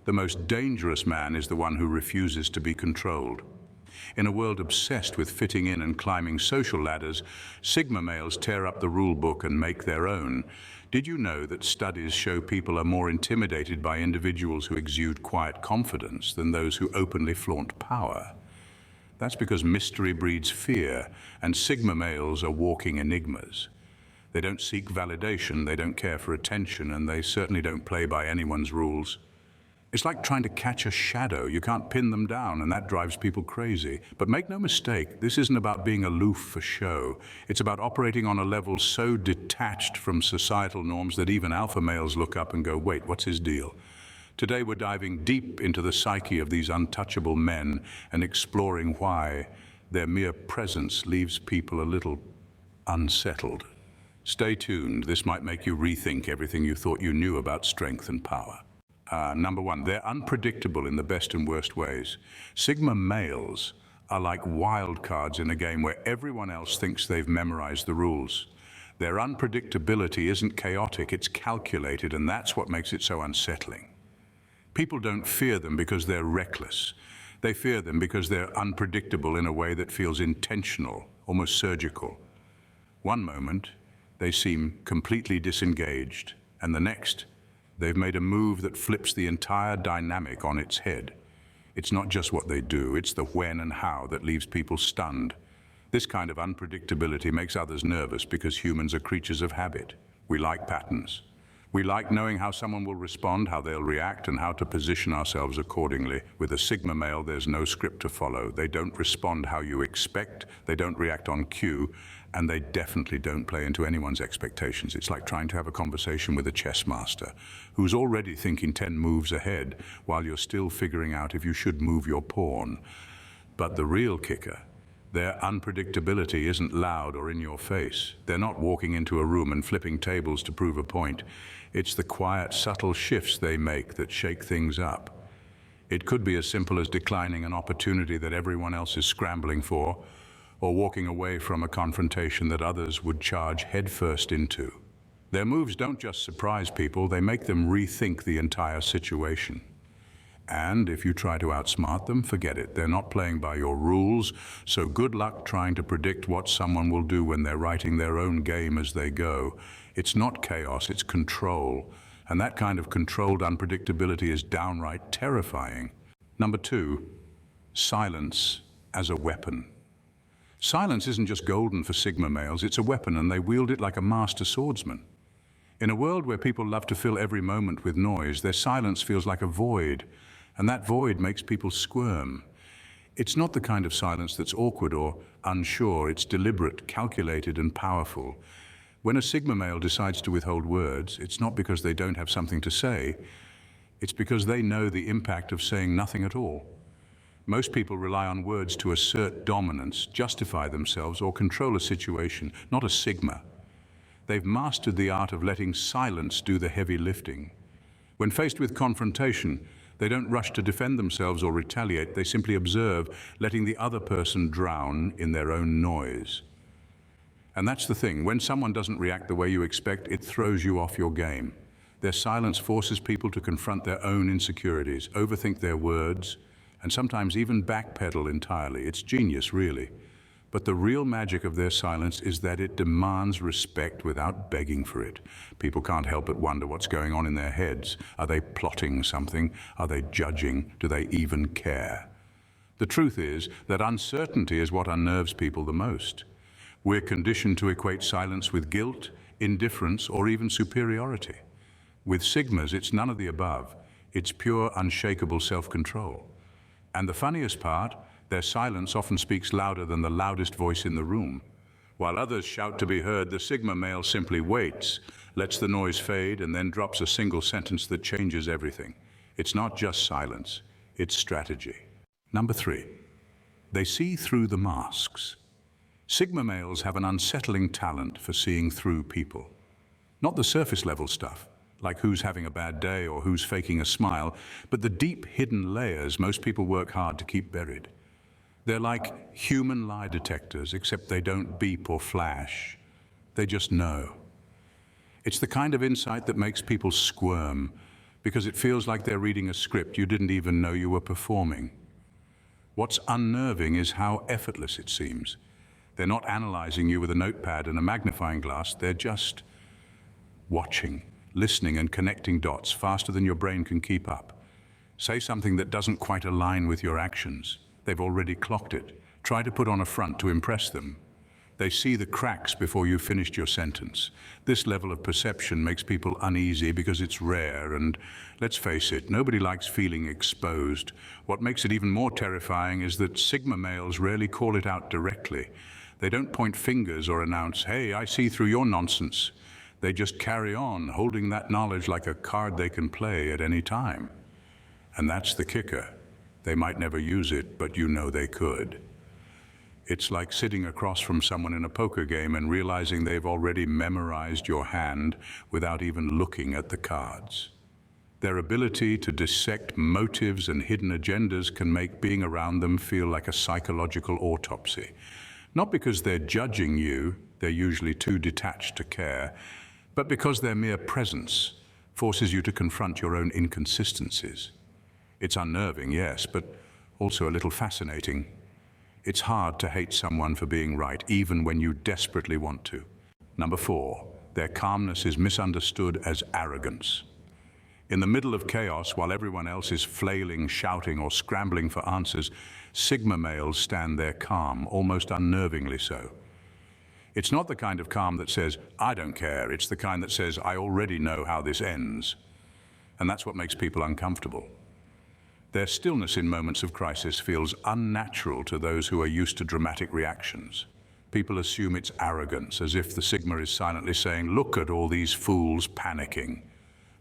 The most dangerous man is the one who refuses to be controlled. In a world obsessed with fitting in and climbing social ladders, Sigma males tear up the rule book and make their own. Did you know that studies show people are more intimidated by individuals who exude quiet confidence than those who openly flaunt power? That's because mystery breeds fear, and Sigma males are walking enigmas. They don't seek validation, they don't care for attention, and they certainly don't play by anyone's rules. It's like trying to catch a shadow. You can't pin them down, and that drives people crazy. But make no mistake, this isn't about being aloof for show. It's about operating on a level so detached from societal norms that even alpha males look up and go, wait, what's his deal? Today we're diving deep into the psyche of these untouchable men and exploring why their mere presence leaves people a little unsettled. Stay tuned. This might make you rethink everything you thought you knew about strength and power. Number one, they're unpredictable in the best and worst ways. Sigma males are like wild cards in a game where everyone else thinks they've memorized the rules. Their unpredictability isn't chaotic, it's calculated, and that's what makes it so unsettling. People don't fear them because they're reckless. They fear them because they're unpredictable in a way that feels intentional, almost surgical. One moment, they seem completely disengaged, and the next, they've made a move that flips the entire dynamic on its head. It's not just what they do, it's the when and how that leaves people stunned. This kind of unpredictability makes others nervous because humans are creatures of habit. We like patterns. We like knowing how someone will respond, how they'll react, and how to position ourselves accordingly. With a Sigma male, there's no script to follow. They don't respond how you expect, they don't react on cue, and they definitely don't play into anyone's expectations. It's like trying to have a conversation with a chess master who's already thinking 10 moves ahead while you're still figuring out if you should move your pawn. But the real kicker, their unpredictability isn't loud or in your face. They're not walking into a room and flipping tables to prove a point. It's the quiet, subtle shifts they make that shake things up. It could be as simple as declining an opportunity that everyone else is scrambling for, or walking away from a confrontation that others would charge headfirst into. Their moves don't just surprise people, they make them rethink the entire situation. And if you try to outsmart them, forget it. They're not playing by your rules, so good luck trying to predict what someone will do when they're writing their own game as they go. It's not chaos, it's control. And that kind of controlled unpredictability is downright terrifying. Number two, silence as a weapon. Silence isn't just golden for Sigma males, it's a weapon, and they wield it like a master swordsman. In a world where people love to fill every moment with noise, their silence feels like a void, and that void makes people squirm. It's not the kind of silence that's awkward or unsure, it's deliberate, calculated, and powerful. When a Sigma male decides to withhold words, it's not because they don't have something to say, it's because they know the impact of saying nothing at all. Most people rely on words to assert dominance, justify themselves, or control a situation, not a Sigma. They've mastered the art of letting silence do the heavy lifting. When faced with confrontation, they don't rush to defend themselves or retaliate, they simply observe, letting the other person drown in their own noise. And that's the thing, when someone doesn't react the way you expect, it throws you off your game. Their silence forces people to confront their own insecurities, overthink their words, and sometimes even backpedal entirely. It's genius, really. But the real magic of their silence is that it demands respect without begging for it. People can't help but wonder what's going on in their heads. Are they plotting something? Are they judging? Do they even care? The truth is that uncertainty is what unnerves people the most. We're conditioned to equate silence with guilt, indifference, or even superiority. With Sigmas, it's none of the above. It's pure, unshakable self-control. And the funniest part, their silence often speaks louder than the loudest voice in the room. While others shout to be heard, the Sigma male simply waits, lets the noise fade, and then drops a single sentence that changes everything. It's not just silence, it's strategy. Number three, they see through the masks. Sigma males have an unsettling talent for seeing through people. Not the surface level stuff, like who's having a bad day or who's faking a smile, but the deep hidden layers most people work hard to keep buried. They're like human lie detectors, except they don't beep or flash. They just know. It's the kind of insight that makes people squirm, because it feels like they're reading a script you didn't even know you were performing. What's unnerving is how effortless it seems. They're not analyzing you with a notepad and a magnifying glass, they're just watching, listening and connecting dots faster than your brain can keep up. Say something that doesn't quite align with your actions. They've already clocked it. Try to put on a front to impress them. They see the cracks before you've finished your sentence. This level of perception makes people uneasy because it's rare, and let's face it, nobody likes feeling exposed. What makes it even more terrifying is that Sigma males rarely call it out directly. They don't point fingers or announce, "Hey, I see through your nonsense." They just carry on, holding that knowledge like a card they can play at any time. And that's the kicker. They might never use it, but you know they could. It's like sitting across from someone in a poker game and realizing they've already memorized your hand without even looking at the cards. Their ability to dissect motives and hidden agendas can make being around them feel like a psychological autopsy. Not because they're judging you, they're usually too detached to care, but because their mere presence forces you to confront your own inconsistencies. It's unnerving, yes, but also a little fascinating. It's hard to hate someone for being right, even when you desperately want to. Number 4, their calmness is misunderstood as arrogance. In the middle of chaos, while everyone else is flailing, shouting, or scrambling for answers, Sigma males stand there calm, almost unnervingly so. It's not the kind of calm that says, "I don't care." It's the kind that says, "I already know how this ends." And that's what makes people uncomfortable. Their stillness in moments of crisis feels unnatural to those who are used to dramatic reactions. People assume it's arrogance, as if the Sigma is silently saying, "Look at all these fools panicking."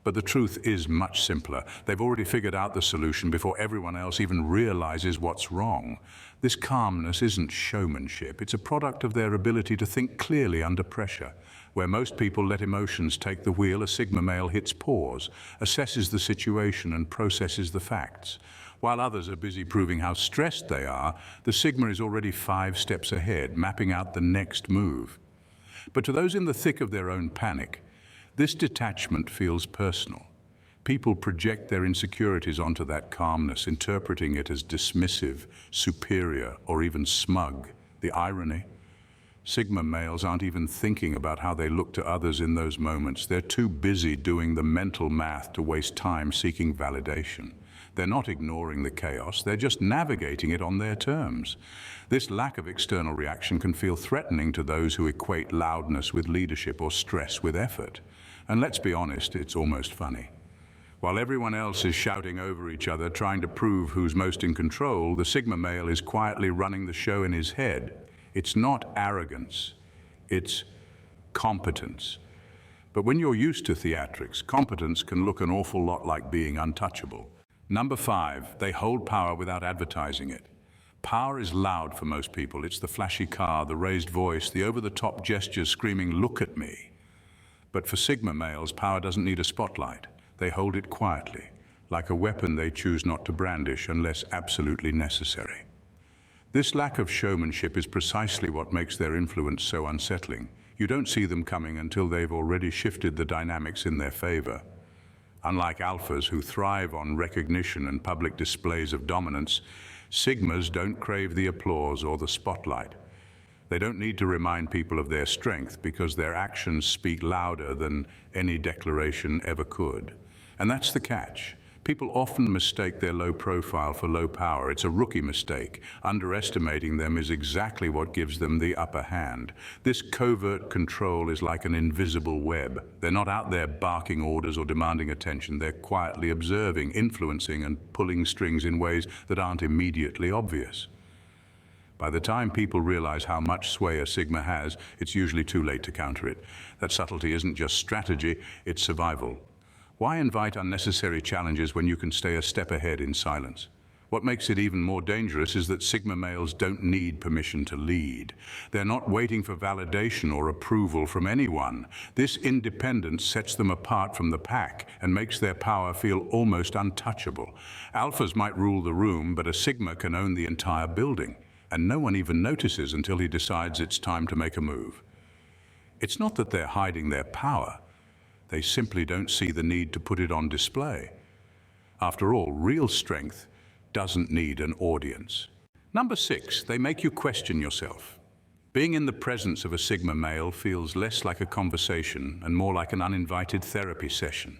But the truth is much simpler. They've already figured out the solution before everyone else even realizes what's wrong. This calmness isn't showmanship. It's a product of their ability to think clearly under pressure. Where most people let emotions take the wheel, a Sigma male hits pause, assesses the situation and processes the facts. While others are busy proving how stressed they are, the Sigma is already 5 steps ahead, mapping out the next move. But to those in the thick of their own panic, this detachment feels personal. People project their insecurities onto that calmness, interpreting it as dismissive, superior, or even smug. The irony? Sigma males aren't even thinking about how they look to others in those moments. They're too busy doing the mental math to waste time seeking validation. They're not ignoring the chaos, they're just navigating it on their terms. This lack of external reaction can feel threatening to those who equate loudness with leadership or stress with effort. And let's be honest, it's almost funny. While everyone else is shouting over each other, trying to prove who's most in control, the Sigma male is quietly running the show in his head. It's not arrogance, it's competence. But when you're used to theatrics, competence can look an awful lot like being untouchable. Number 5, they hold power without advertising it. Power is loud for most people. It's the flashy car, the raised voice, the over-the-top gestures screaming, "Look at me." But for Sigma males, power doesn't need a spotlight. They hold it quietly, like a weapon they choose not to brandish unless absolutely necessary. This lack of showmanship is precisely what makes their influence so unsettling. You don't see them coming until they've already shifted the dynamics in their favor. Unlike alphas who thrive on recognition and public displays of dominance, Sigmas don't crave the applause or the spotlight. They don't need to remind people of their strength because their actions speak louder than any declaration ever could. And that's the catch. People often mistake their low profile for low power. It's a rookie mistake. Underestimating them is exactly what gives them the upper hand. This covert control is like an invisible web. They're not out there barking orders or demanding attention. They're quietly observing, influencing, and pulling strings in ways that aren't immediately obvious. By the time people realize how much sway a Sigma has, it's usually too late to counter it. That subtlety isn't just strategy, it's survival. Why invite unnecessary challenges when you can stay a step ahead in silence? What makes it even more dangerous is that Sigma males don't need permission to lead. They're not waiting for validation or approval from anyone. This independence sets them apart from the pack and makes their power feel almost untouchable. Alphas might rule the room, but a Sigma can own the entire building, and no one even notices until he decides it's time to make a move. It's not that they're hiding their power. They simply don't see the need to put it on display. After all, real strength doesn't need an audience. Number 6, they make you question yourself. Being in the presence of a Sigma male feels less like a conversation and more like an uninvited therapy session.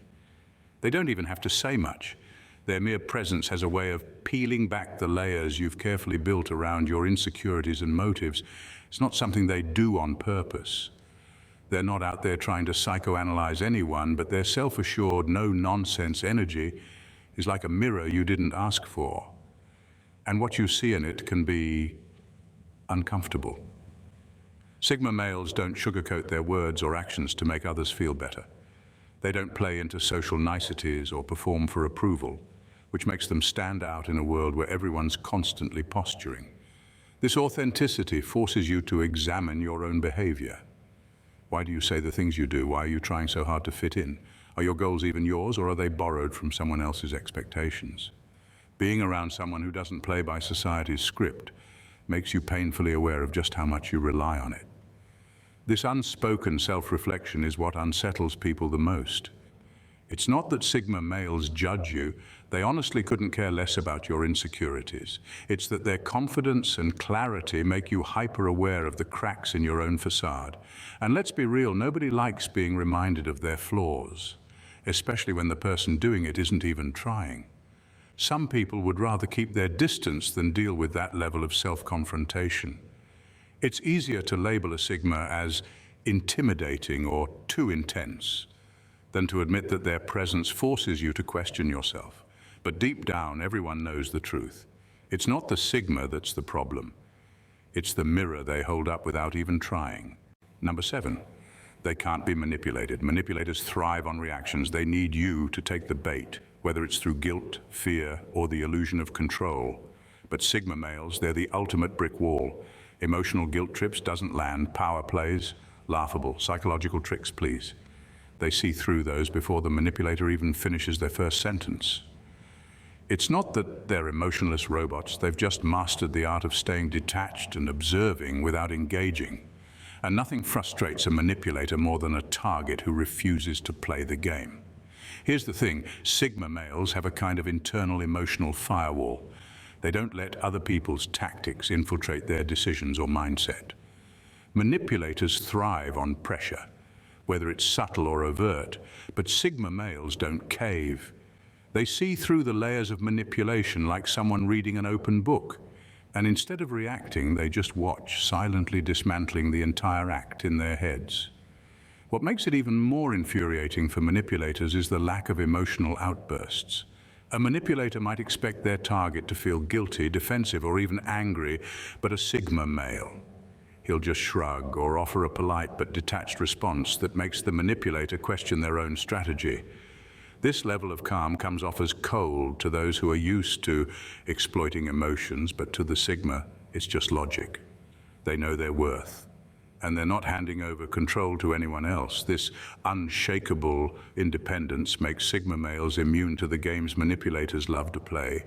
They don't even have to say much. Their mere presence has a way of peeling back the layers you've carefully built around your insecurities and motives. It's not something they do on purpose. They're not out there trying to psychoanalyze anyone, but their self-assured, no-nonsense energy is like a mirror you didn't ask for. And what you see in it can be uncomfortable. Sigma males don't sugarcoat their words or actions to make others feel better. They don't play into social niceties or perform for approval, which makes them stand out in a world where everyone's constantly posturing. This authenticity forces you to examine your own behavior. Why do you say the things you do? Why are you trying so hard to fit in? Are your goals even yours, or are they borrowed from someone else's expectations? Being around someone who doesn't play by society's script makes you painfully aware of just how much you rely on it. This unspoken self-reflection is what unsettles people the most. It's not that Sigma males judge you. They honestly couldn't care less about your insecurities. It's that their confidence and clarity make you hyper-aware of the cracks in your own facade. And let's be real, nobody likes being reminded of their flaws, especially when the person doing it isn't even trying. Some people would rather keep their distance than deal with that level of self-confrontation. It's easier to label a Sigma as intimidating or too intense than to admit that their presence forces you to question yourself. But deep down, everyone knows the truth. It's not the Sigma that's the problem. It's the mirror they hold up without even trying. Number 7, they can't be manipulated. Manipulators thrive on reactions. They need you to take the bait, whether it's through guilt, fear, or the illusion of control. But Sigma males, they're the ultimate brick wall. Emotional guilt trips doesn't land, power plays, laughable, psychological tricks, please. They see through those before the manipulator even finishes their first sentence. It's not that they're emotionless robots, they've just mastered the art of staying detached and observing without engaging. And nothing frustrates a manipulator more than a target who refuses to play the game. Here's the thing, Sigma males have a kind of internal emotional firewall. They don't let other people's tactics infiltrate their decisions or mindset. Manipulators thrive on pressure, whether it's subtle or overt, but Sigma males don't cave. They see through the layers of manipulation like someone reading an open book, and instead of reacting, they just watch, silently dismantling the entire act in their heads. What makes it even more infuriating for manipulators is the lack of emotional outbursts. A manipulator might expect their target to feel guilty, defensive, or even angry, but a Sigma male, he'll just shrug or offer a polite but detached response that makes the manipulator question their own strategy. This level of calm comes off as cold to those who are used to exploiting emotions, but to the Sigma, it's just logic. They know their worth, and they're not handing over control to anyone else. This unshakable independence makes Sigma males immune to the games manipulators love to play.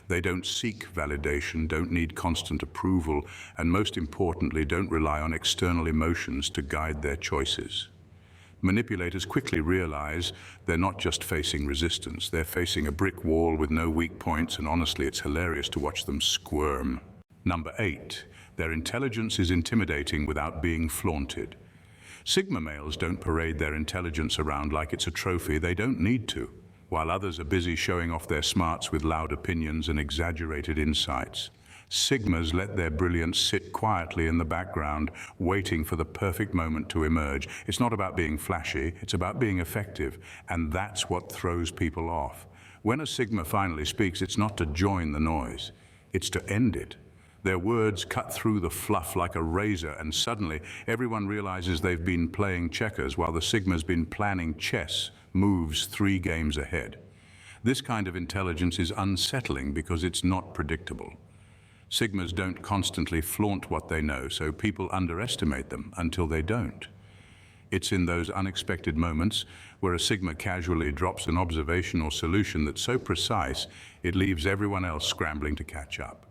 They don't seek validation, don't need constant approval, and most importantly, don't rely on external emotions to guide their choices. Manipulators quickly realize they're not just facing resistance, they're facing a brick wall with no weak points, and honestly, it's hilarious to watch them squirm. Number 8, their intelligence is intimidating without being flaunted. Sigma males don't parade their intelligence around like it's a trophy. They don't need to. While others are busy showing off their smarts with loud opinions and exaggerated insights, Sigmas let their brilliance sit quietly in the background, waiting for the perfect moment to emerge. It's not about being flashy, it's about being effective, and that's what throws people off. When a Sigma finally speaks, it's not to join the noise, it's to end it. Their words cut through the fluff like a razor, and suddenly everyone realizes they've been playing checkers while the Sigma's been planning chess, moves 3 games ahead. This kind of intelligence is unsettling because it's not predictable. Sigmas don't constantly flaunt what they know, so people underestimate them until they don't. It's in those unexpected moments where a Sigma casually drops an observation or solution that's so precise it leaves everyone else scrambling to catch up.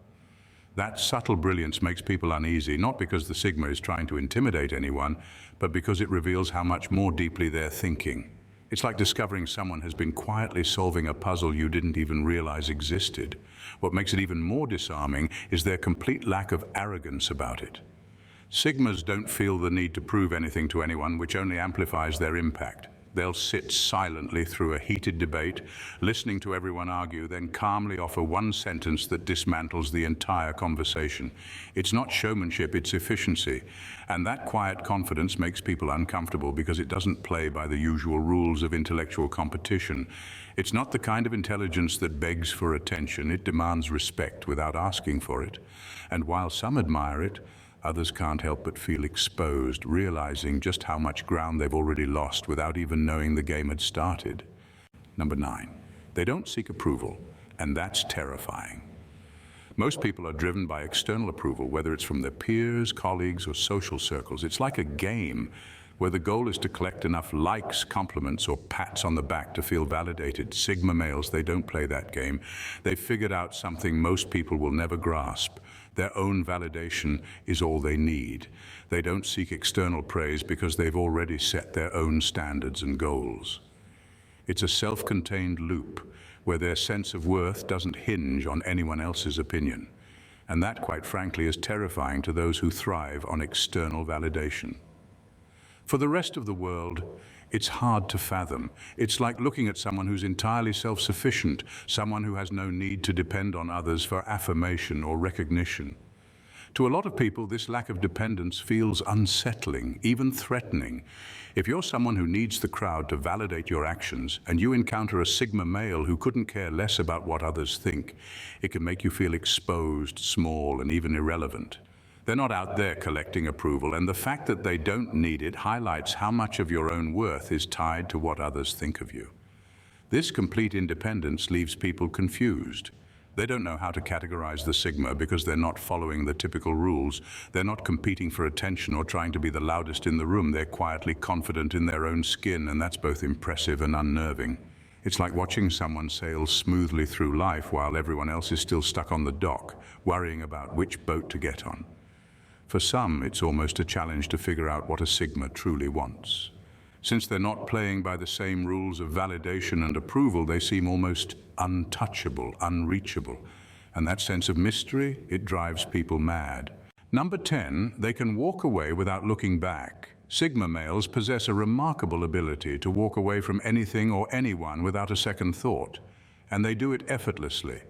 That subtle brilliance makes people uneasy, not because the Sigma is trying to intimidate anyone, but because it reveals how much more deeply they're thinking. It's like discovering someone has been quietly solving a puzzle you didn't even realize existed. What makes it even more disarming is their complete lack of arrogance about it. Sigmas don't feel the need to prove anything to anyone, which only amplifies their impact. They'll sit silently through a heated debate, listening to everyone argue, then calmly offer one sentence that dismantles the entire conversation. It's not showmanship, it's efficiency. And that quiet confidence makes people uncomfortable because it doesn't play by the usual rules of intellectual competition. It's not the kind of intelligence that begs for attention. It demands respect without asking for it. And while some admire it, others can't help but feel exposed, realizing just how much ground they've already lost without even knowing the game had started. Number 9, they don't seek approval, and that's terrifying. Most people are driven by external approval, whether it's from their peers, colleagues, or social circles. It's like a game where the goal is to collect enough likes, compliments, or pats on the back to feel validated. Sigma males, they don't play that game. They've figured out something most people will never grasp. Their own validation is all they need. They don't seek external praise because they've already set their own standards and goals. It's a self-contained loop where their sense of worth doesn't hinge on anyone else's opinion. And that, quite frankly, is terrifying to those who thrive on external validation. For the rest of the world, it's hard to fathom. It's like looking at someone who's entirely self-sufficient, someone who has no need to depend on others for affirmation or recognition. To a lot of people, this lack of dependence feels unsettling, even threatening. If you're someone who needs the crowd to validate your actions, and you encounter a Sigma male who couldn't care less about what others think, it can make you feel exposed, small, and even irrelevant. They're not out there collecting approval, and the fact that they don't need it highlights how much of your own worth is tied to what others think of you. This complete independence leaves people confused. They don't know how to categorize the Sigma because they're not following the typical rules. They're not competing for attention or trying to be the loudest in the room. They're quietly confident in their own skin, and that's both impressive and unnerving. It's like watching someone sail smoothly through life while everyone else is still stuck on the dock, worrying about which boat to get on. For some, it's almost a challenge to figure out what a Sigma truly wants. Since they're not playing by the same rules of validation and approval, they seem almost untouchable, unreachable. And that sense of mystery, it drives people mad. Number 10, they can walk away without looking back. Sigma males possess a remarkable ability to walk away from anything or anyone without a second thought, and they do it effortlessly.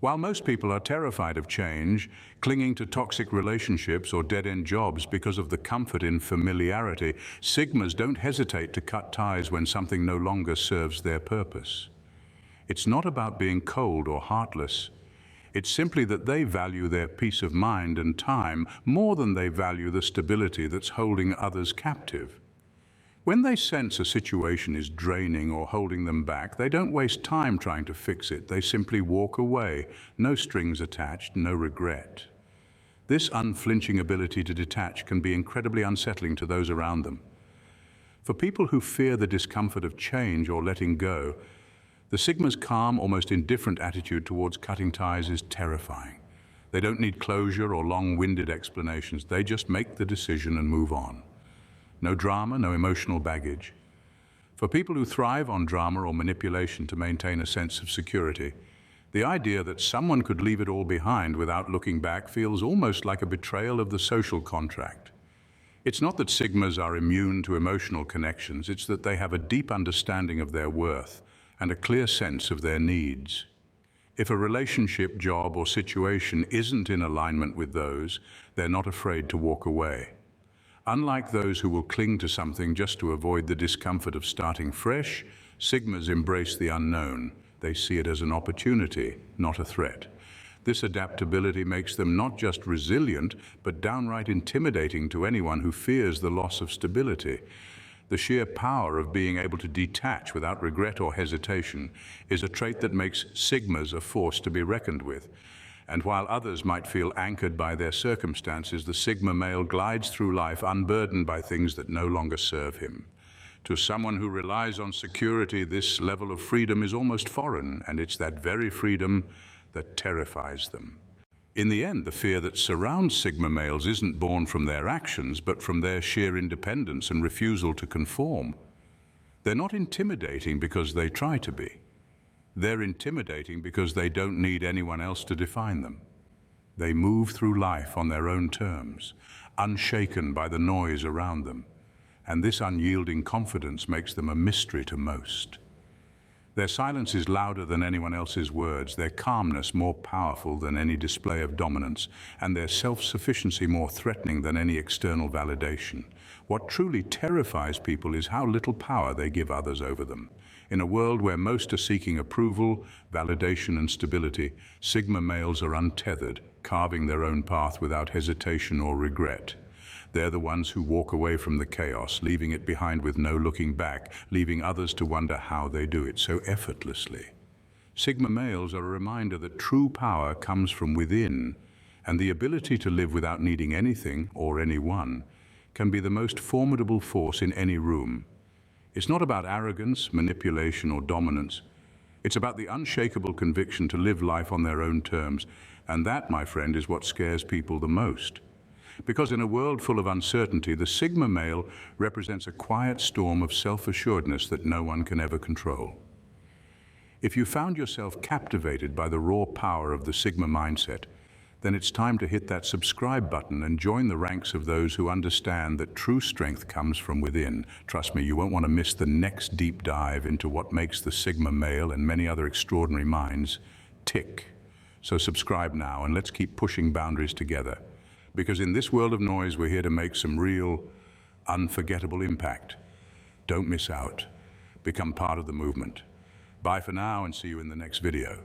While most people are terrified of change, clinging to toxic relationships or dead-end jobs because of the comfort in familiarity, Sigmas don't hesitate to cut ties when something no longer serves their purpose. It's not about being cold or heartless. It's simply that they value their peace of mind and time more than they value the stability that's holding others captive. When they sense a situation is draining or holding them back, they don't waste time trying to fix it. They simply walk away, no strings attached, no regret. This unflinching ability to detach can be incredibly unsettling to those around them. For people who fear the discomfort of change or letting go, the Sigma's calm, almost indifferent attitude towards cutting ties is terrifying. They don't need closure or long-winded explanations. They just make the decision and move on. No drama, no emotional baggage. For people who thrive on drama or manipulation to maintain a sense of security, the idea that someone could leave it all behind without looking back feels almost like a betrayal of the social contract. It's not that Sigmas are immune to emotional connections, it's that they have a deep understanding of their worth and a clear sense of their needs. If a relationship, job, or situation isn't in alignment with those, they're not afraid to walk away. Unlike those who will cling to something just to avoid the discomfort of starting fresh, Sigmas embrace the unknown. They see it as an opportunity, not a threat. This adaptability makes them not just resilient, but downright intimidating to anyone who fears the loss of stability. The sheer power of being able to detach without regret or hesitation is a trait that makes Sigmas a force to be reckoned with. And while others might feel anchored by their circumstances, the Sigma male glides through life unburdened by things that no longer serve him. To someone who relies on security, this level of freedom is almost foreign, and it's that very freedom that terrifies them. In the end, the fear that surrounds Sigma males isn't born from their actions, but from their sheer independence and refusal to conform. They're not intimidating because they try to be. They're intimidating because they don't need anyone else to define them. They move through life on their own terms, unshaken by the noise around them, and this unyielding confidence makes them a mystery to most. Their silence is louder than anyone else's words, their calmness more powerful than any display of dominance, and their self-sufficiency more threatening than any external validation. What truly terrifies people is how little power they give others over them. In a world where most are seeking approval, validation, and stability, Sigma males are untethered, carving their own path without hesitation or regret. They're the ones who walk away from the chaos, leaving it behind with no looking back, leaving others to wonder how they do it so effortlessly. Sigma males are a reminder that true power comes from within, and the ability to live without needing anything or anyone can be the most formidable force in any room. It's not about arrogance, manipulation, or dominance. It's about the unshakable conviction to live life on their own terms, and that, my friend, is what scares people the most. Because in a world full of uncertainty, the Sigma male represents a quiet storm of self-assuredness that no one can ever control. If you found yourself captivated by the raw power of the Sigma mindset, then it's time to hit that subscribe button and join the ranks of those who understand that true strength comes from within. Trust me, you won't want to miss the next deep dive into what makes the Sigma male and many other extraordinary minds tick. So subscribe now and let's keep pushing boundaries together. Because in this world of noise, we're here to make some real, unforgettable impact. Don't miss out. Become part of the movement. Bye for now and see you in the next video.